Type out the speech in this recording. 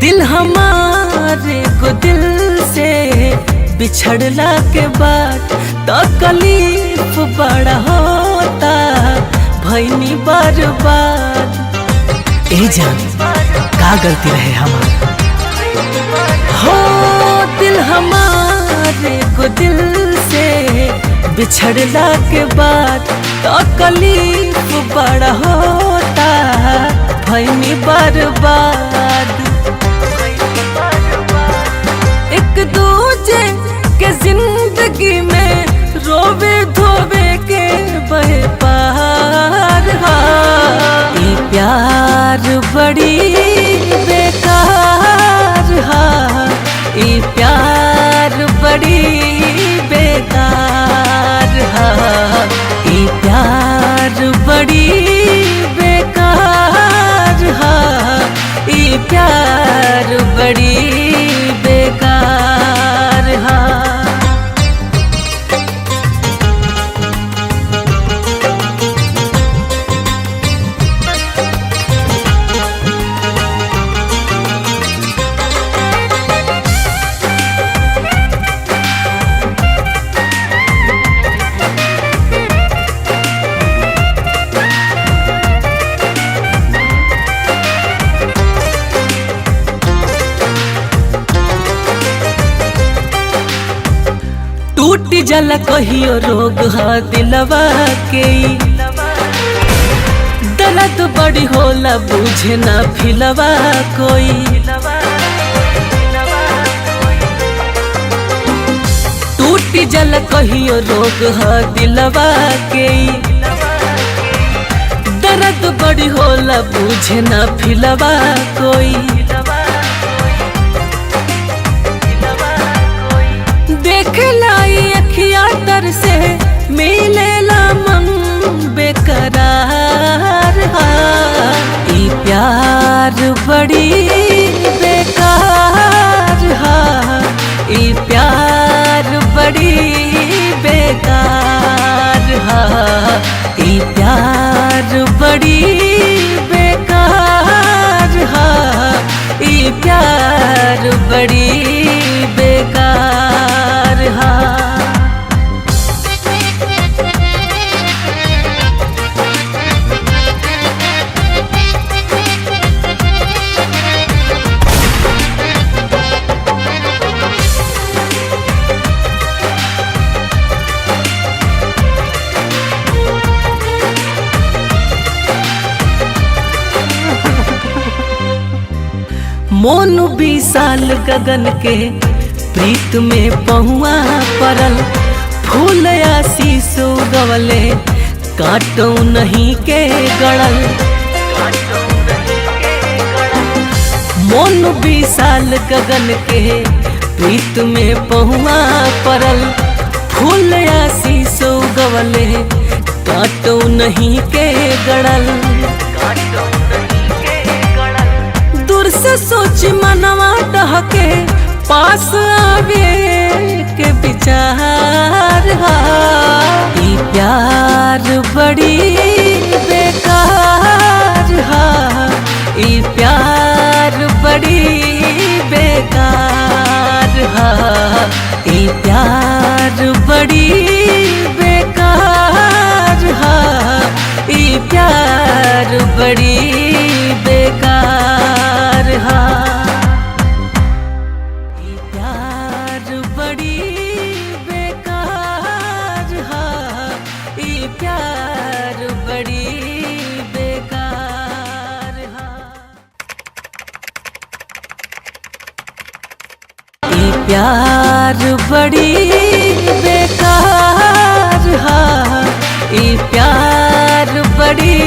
दिल हमारे को दिल से बिछड़ला के बाद तकलीफ बड़ा होता भईनी बर्बाद। ए जान का गलती रहे हमार हो, दिल हमारे को दिल से बिछड़ला के बाद तकलीफ बड़ा होता भईनी बर्बाद। एक दूजे के जिंदगी में रोवे धोवे के बहे पार। ये प्यार बड़ी बेकार, ये प्यार बड़ी बेकार, ये प्यार बड़ी बेकार, ये प्यार बड़ी बेकार। टूटी जल कहियो रोग हा दिलवा के, दर्द बड़ी होला बुझे ना फिलवा कोई। टूटी जल कहियो रोग हा दिलवा के, दर्द बड़ी होला बुझे ना फिलवा कोई। देख लाई अखिया तर से मिलेला मन बेकरार। ये प्यार बड़ी बेकार, ये प्यार बड़ी बेकार, ये प्यार बड़ी बेकार, ये प्यार बड़ी बेकार। मोनू 20 साल गगन के प्रीत में पहुआ परल, फूल आशीष उगवले काटो नहीं के गड़ल। मोनू 20 साल गगन के प्रीत में पहुआ परल, फूल आशीष उगवले काटो नहीं के गड़ल। दूर से सोच मनवा डहके पास आवे के विचार। ये प्यार बड़ी बेकार, ये प्यार बड़ी बेकार, ये प्यार बड़ी बेकार, ये प्यार बड़ी बेकार। ये प्यार बड़ी बेकार, ये प्यार बड़ी बेकार। ये प्यार बड़ी बेकार, ये प्यार बड़ी